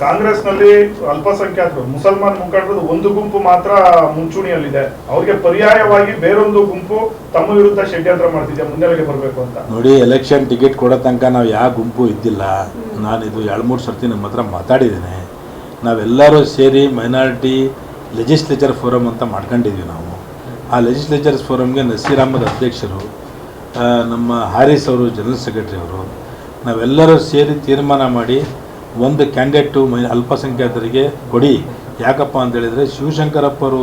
ಕಾಂಗ್ರೆಸ್ ನಲ್ಲಿ ಅಲ್ಪಸಂಖ್ಯಾತರು ಮುಸಲ್ಮಾನ್ ಮುಖಂಡರು ಒಂದು ಗುಂಪು ಮಾತ್ರ ಮುಂಚೂಣಿಯಲ್ಲಿದೆ, ಅವ್ರಿಗೆ ಪರ್ಯಾಯವಾಗಿ ಬೇರೊಂದು ಗುಂಪು ತಮ್ಮ ವಿರುದ್ಧ ಷಡ್ಯಂತ್ರ ಮಾಡ್ತಿದ್ಯಾ ಮುನ್ನೆಲೆಗೆ ಬರಬೇಕು ಅಂತ. ನೋಡಿ, ಎಲೆಕ್ಷನ್ ಟಿಕೆಟ್ ಕೊಡೋ ತನಕ ನಾವು ಯಾವ ಗುಂಪು ಇದ್ದಿಲ್ಲ. ನಾನಿದು 2-3 ಸರ್ತಿ ನಮ್ಮ ಹತ್ರ ಮಾತಾಡಿದ್ದೇನೆ. ನಾವೆಲ್ಲರೂ ಸೇರಿ ಮೈನಾರಿಟಿ ಲೆಜಿಸ್ಲೇಚರ್ ಫೋರಮ್ ಅಂತ ಮಾಡ್ಕೊಂಡಿದ್ವಿ ನಾವು. ಆ ಲೆಜಿಸ್ಲೇಚರ್ಸ್ ಫೋರಮ್ಗೆ ನಸೀರ್ ಅಹಮದ್ ಅಧ್ಯಕ್ಷರು, ನಮ್ಮ ಹಾರಿಸ್ ಅವರು ಜನರಲ್ ಸೆಕ್ರೆಟರಿ ಅವರು, ನಾವೆಲ್ಲರೂ ಸೇರಿ ತೀರ್ಮಾನ ಮಾಡಿ ಒಂದು ಕ್ಯಾಂಡಿಡೇಟು ಅಲ್ಪಸಂಖ್ಯಾತರಿಗೆ ಕೊಡಿ. ಯಾಕಪ್ಪ ಅಂತೇಳಿದರೆ ಶಿವಶಂಕರಪ್ಪರು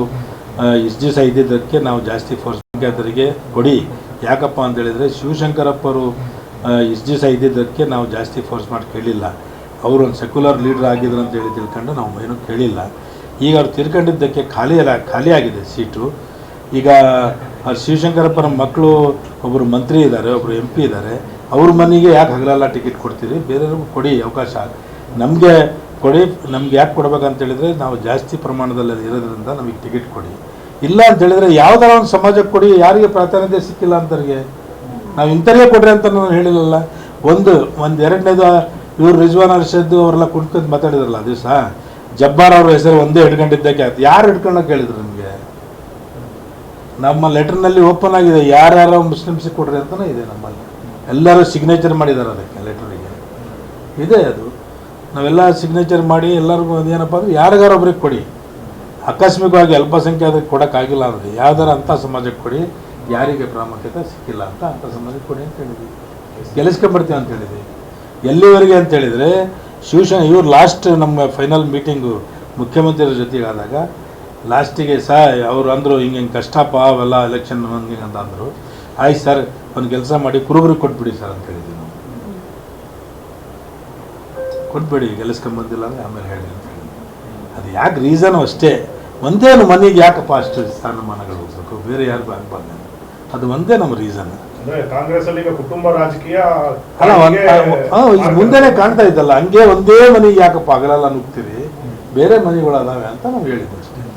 ಇಷ್ಟು ದಿವಸ ಇದ್ದಿದ್ದಕ್ಕೆ ನಾವು ಜಾಸ್ತಿ ಫೋರ್ಸ್ ಸಂಖ್ಯಾತರಿಗೆ ಕೊಡಿ. ಯಾಕಪ್ಪ ಅಂತೇಳಿದರೆ ಶಿವಶಂಕರಪ್ಪರು ಇಷ್ಟು ದಿವಸ ಇದ್ದಿದ್ದಕ್ಕೆ ನಾವು ಜಾಸ್ತಿ ಫೋರ್ಸ್ ಮಾಡಿ ಕೇಳಿಲ್ಲ. ಅವರು ಒಂದು ಸೆಕ್ಯುಲರ್ ಲೀಡರ್ ಆಗಿದ್ರು ಅಂತೇಳಿ ತಿಳ್ಕೊಂಡು ನಾವು ಏನೂ ಕೇಳಿಲ್ಲ. ಈಗ ಅವ್ರು ತಿಳ್ಕೊಂಡಿದ್ದಕ್ಕೆ ಖಾಲಿ ಆಗಿದೆ ಸೀಟು. ಈಗ ಶಿವಶಂಕರಪ್ಪನ ಮಕ್ಕಳು ಒಬ್ಬರು ಮಂತ್ರಿ ಇದ್ದಾರೆ, ಒಬ್ಬರು MP ಇದ್ದಾರೆ. ಅವ್ರ ಮನೆಗೆ ಯಾಕೆ ಹಗಲೆಲ್ಲ ಟಿಕೆಟ್ ಕೊಡ್ತೀರಿ? ಬೇರೆಯವ್ರಿಗೂ ಕೊಡಿ ಅವಕಾಶ. ನಮಗೆ ಕೊಡಿ. ನಮ್ಗೆ ಯಾಕೆ ಕೊಡ್ಬೇಕಂತೇಳಿದರೆ ನಾವು ಜಾಸ್ತಿ ಪ್ರಮಾಣದಲ್ಲಿ ಇರೋದ್ರಿಂದ ನಮಗೆ ಟಿಕೆಟ್ ಕೊಡಿ. ಇಲ್ಲ ಅಂತೇಳಿದರೆ ಯಾವುದಾರ ಒಂದು ಸಮಾಜಕ್ಕೆ ಕೊಡಿ. ಯಾರಿಗೆ ಪ್ರಾಧಾನ್ಯತೆ ಸಿಕ್ಕಿಲ್ಲ ಅಂತವ್ರಿಗೆ ನಾವು ಇಂಥವ್ರಿಗೆ ಕೊಡ್ರಿ ಅಂತ ನಾನು ಹೇಳಿಲ್ಲಲ್ಲ. ಒಂದು ಎರಡನೇದು ಇವರು ರಿಜ್ವಾನ್ ಅರ್ಷದ್ ಅವರೆಲ್ಲ ಕುಣ್ಕೊಂಡು ಮಾತಾಡಿದ್ರಲ್ಲ ದಿವಸ, ಜಬ್ಬಾರ್ ಅವ್ರ ಹೆಸರು ಒಂದೇ ಹಿಡ್ಕೊಂಡಿದ್ದಕ್ಕೆ ಆಯ್ತು. ಯಾರು ಹಿಡ್ಕೊಳ್ಳೋಕೆ ಹೇಳಿದ್ರು ನಿಮಗೆ? ನಮ್ಮ ಲೆಟರ್ನಲ್ಲಿ ಓಪನ್ ಆಗಿದೆ, ಯಾರ್ಯಾರೋ ಮುಸ್ಲಿಮ್ಸಿಗೆ ಕೊಡ್ರಿ ಅಂತಲೇ ಇದೆ. ನಮ್ಮಲ್ಲಿ ಎಲ್ಲರೂ ಸಿಗ್ನೇಚರ್ ಮಾಡಿದ್ದಾರೆ ಅದಕ್ಕೆ, ಲೆಟರಿಗೆ ಇದೆ ಅದು. ನಾವೆಲ್ಲ ಸಿಗ್ನೇಚರ್ ಮಾಡಿ ಎಲ್ಲರಿಗೂ ಅದೇನಪ್ಪ ಅಂದರೆ ಯಾರಿಗಾರೊಬ್ರಿಗೆ ಕೊಡಿ. ಆಕಸ್ಮಿಕವಾಗಿ ಅಲ್ಪಸಂಖ್ಯಾತರಿಗೆ ಕೊಡೋಕ್ಕಾಗಿಲ್ಲ ಅಂದರೆ ಯಾವ್ದಾರ ಅಂಥ ಸಮಾಜಕ್ಕೆ ಕೊಡಿ. ಯಾರಿಗೆ ಪ್ರಾಮುಖ್ಯತೆ ಸಿಕ್ಕಿಲ್ಲ ಅಂತ ಅಂಥ ಸಮಾಜಕ್ಕೆ ಕೊಡಿ ಅಂತ ಹೇಳಿದ್ವಿ. ಗೆಲ್ಲಿಸ್ಕೊಂಡ್ಬರ್ತೀವಿ ಅಂತ ಹೇಳಿದ್ವಿ. ಎಲ್ಲಿವರೆಗೆ ಅಂತೇಳಿದರೆ ಇವ್ರು ಲಾಸ್ಟ್ ನಮ್ಮ ಫೈನಲ್ ಮೀಟಿಂಗು ಮುಖ್ಯಮಂತ್ರಿಯವ್ರ ಜೊತೆಗೆ ಆದಾಗ ಲಾಸ್ಟಿಗೆ ಅವರು ಅಂದರು ಹಿಂಗೆ ಕಷ್ಟಪ್ಪ ಅವೆಲ್ಲ ಎಲೆಕ್ಷನ್ ಹಂಗೆ ಅಂತ ಅಂದರು. ಆಯ್ತು ಸರ್, ಒಂದು ಕೆಲಸ ಮಾಡಿ ಕುರುಬರಿಗೆ ಕೊಟ್ಬಿಡಿ ಸರ್ ಅಂತ ಹೇಳಿದ್ವಿ ನಾವು. ಕೊಟ್ಬಿಡಿ, ಗೆಲ್ಲಿಸ್ಕೊಂಬಂದಿಲ್ಲ ಅಂದರೆ ಆಮೇಲೆ ಹೇಳಿ ಅಂತ ಹೇಳಿ. ಅದು ಯಾಕೆ ರೀಸನು ಅಷ್ಟೇ. ಒಂದೇ ಮನೆಗೆ ಯಾಕಪ್ಪ ಅಷ್ಟು ಸ್ಥಾನಮಾನಗಳು ಹೋಗ್ಬೇಕು, ಬೇರೆ ಯಾರಿಗೂ ಆಗಬಾರ್ದು. ಅದು ಒಂದೇ ನಮ್ಮ ರೀಸನ್. ಕಾಂಗ್ರೆಸ್ ಅಲ್ಲಿ ಕುಟುಂಬ ರಾಜಕೀಯ ಅಲ್ಲ, ಮುಂದೆನೇ ಕಾಣ್ತಾ ಇದ್ದಲ್ಲ. ಹಂಗೆ ಒಂದೇ ಮನೆಗೆ ಯಾಕಪ್ಪ ಹಗಲೆಲ್ಲ ನುಗ್ತೀವಿ, ಬೇರೆ ಮನೆಗಳದಾವೆ ಅಂತ ನಾವು ಹೇಳಿದ್ವಿ.